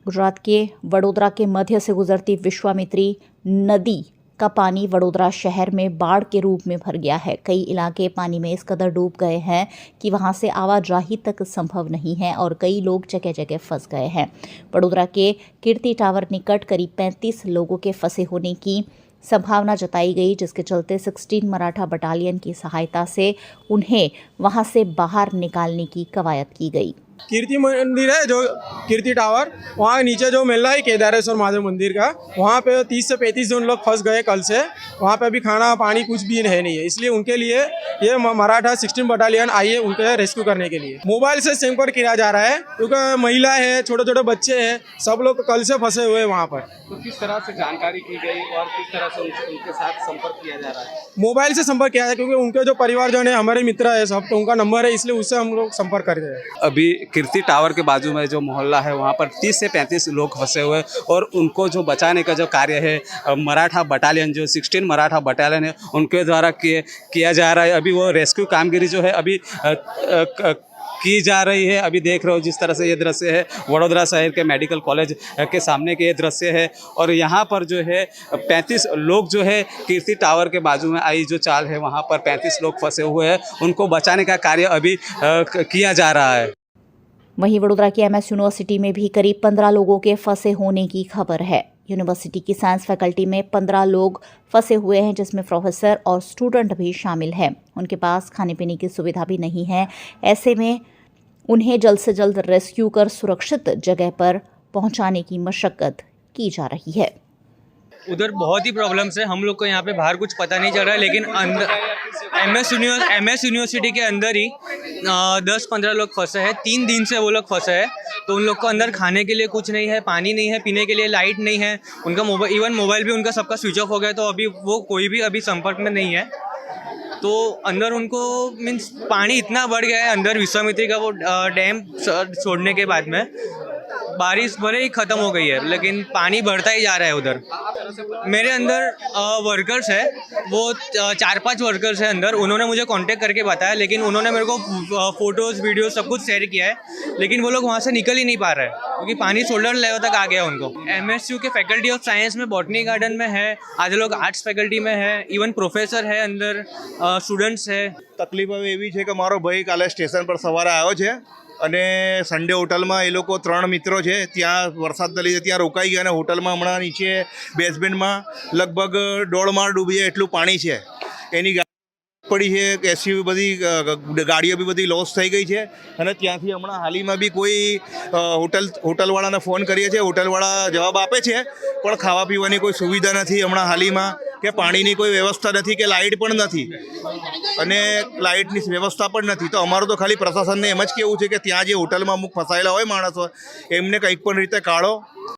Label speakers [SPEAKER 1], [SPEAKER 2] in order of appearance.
[SPEAKER 1] गुजरात के वडोदरा के मध्य से गुजरती विश्वामित्री नदी का पानी वडोदरा शहर में बाढ़ के रूप में भर गया है। कई इलाके पानी में इस कदर डूब गए हैं कि वहां से आवाजाही तक संभव नहीं है और कई लोग जगह जगह फंस गए हैं। वडोदरा के कीर्ति टावर निकट करीब 35 लोगों के फंसे होने की संभावना जताई गई, जिसके चलते 16 मराठा बटालियन की सहायता से उन्हें वहां से बाहर निकालने की कवायद की गई।
[SPEAKER 2] कीर्ति मंदिर है जो कीर्ति टावर, वहाँ नीचे जो मिल रहा है केदारेश्वर महादेव मंदिर का, वहाँ पे 30 से 35 जन लोग फंस गए कल से। वहाँ पे अभी खाना पानी कुछ भी है नहीं है, इसलिए उनके लिए ये मराठा 16 बटालियन आई है उनके रेस्क्यू करने के लिए। मोबाइल से संपर्क किया जा रहा है क्योंकि महिला है, छोटे छोटे बच्चे हैं, सब लोग कल से फंसे हुए हैं वहाँ पर।
[SPEAKER 3] तो किस तरह से जानकारी की गई और किस तरह से उनके साथ संपर्क किया जा रहा है?
[SPEAKER 2] मोबाइल से संपर्क किया है क्योंकि उनके जो परिवारजन है, हमारे मित्र है सब, तो उनका नंबर है, इसलिए उससे हम लोग संपर्क कर रहे हैं।
[SPEAKER 3] अभी कीर्ति टावर के बाजू में जो मोहल्ला है वहाँ पर 30 से 35 लोग फंसे हुए और उनको जो बचाने का जो कार्य है मराठा बटालियन जो 16 मराठा बटालियन है उनके द्वारा किया जा रहा है। अभी वो रेस्क्यू कामगिरी जो है अभी की जा रही है। अभी देख रहे हो जिस तरह से ये दृश्य है, वडोदरा शहर के मेडिकल कॉलेज के सामने के ये दृश्य है और यहाँ पर जो है 35 लोग जो है कीर्ति टावर के बाजू में आई जो चाल है वहाँ पर 35 लोग फंसे हुए हैं, उनको बचाने का कार्य अभी किया जा रहा है।
[SPEAKER 1] वहीं वडोदरा की MS यूनिवर्सिटी में भी करीब 15 लोगों के फंसे होने की खबर है। यूनिवर्सिटी की साइंस फैकल्टी में 15 लोग फंसे हुए हैं, जिसमें प्रोफेसर और स्टूडेंट भी शामिल हैं। उनके पास खाने पीने की सुविधा भी नहीं है। ऐसे में उन्हें जल्द से जल्द रेस्क्यू कर सुरक्षित जगह पर पहुंचाने की मशक्कत की जा रही है।
[SPEAKER 4] उधर बहुत ही प्रॉब्लम्स है, हम लोग को यहाँ पे बाहर कुछ पता नहीं चल रहा है, लेकिन अंदर MS यूनिवर्सिटी के अंदर ही 10-15 लोग फंसे हैं। 3 दिन से वो लोग फंसे हैं, तो उन लोग को अंदर खाने के लिए कुछ नहीं है, पानी नहीं है, पीने के लिए लाइट नहीं है, उनका मोबाइल भी उनका सबका स्विच ऑफ हो गया, तो अभी वो कोई भी अभी संपर्क में नहीं है। तो अंदर उनको मीन्स पानी इतना बढ़ गया है अंदर विश्वामित्री का वो डैम छोड़ने के बाद में बारिश भले ही ख़त्म हो गई है, लेकिन पानी बढ़ता ही जा रहा है उधर। मेरे अंदर वर्कर्स है, वो 4-5 वर्कर्स है अंदर, उन्होंने मुझे कांटेक्ट करके बताया, लेकिन उन्होंने मेरे को फ़ोटोज़ वीडियो सब कुछ शेयर किया है, लेकिन वो लोग वहाँ से निकल ही नहीं पा रहे हैं क्योंकि पानी शोल्डर लेवल तक आ गया उनको। MSU के फैकल्टी ऑफ साइंस में बॉटनी गार्डन में है, आधे लोग आर्ट्स फैकल्टी में है, इवन प्रोफेसर है अंदर, स्टूडेंट्स है।
[SPEAKER 5] तकलीफ હવે એવી છે કે મારો ભાઈ કાલે સ્ટેશન પર સવારે આવ્યો છે અને સન્ડે હોટલમાં એ લોકો 3 મિત્રો છે ત્યાં વરસાદના લીધે ત્યાં રોકાઈ ગયા અને હોટલમાં હમણાં નીચે બેઝમેન્ટમાં લગભગ 1.5 માળ ડૂબી જાય એટલું પાણી છે। એની પડી છે, એસયુવી બધી ગાડીઓ બી બધી લોસ થઈ ગઈ છે અને ત્યાંથી હમણાં હાલીમાં બી કોઈ હોટલવાળાને ફોન કરીએ છીએ, હોટલવાળા જવાબ આપે છે પણ ખાવા પીવાની કોઈ સુવિધા નથી હમણાં હાલીમાં, કે પાણીની કોઈ વ્યવસ્થા નથી, કે લાઇટ પણ નથી અને લાઇટની વ્યવસ્થા પણ નથી। તો અમારું તો ખાલી પ્રશાસનને એમ જ કહેવું છે કે ત્યાં જે હોટલમાં અમુક ફસાયેલા હોય માણસો એમને કંઈક પણ રીતે કાઢો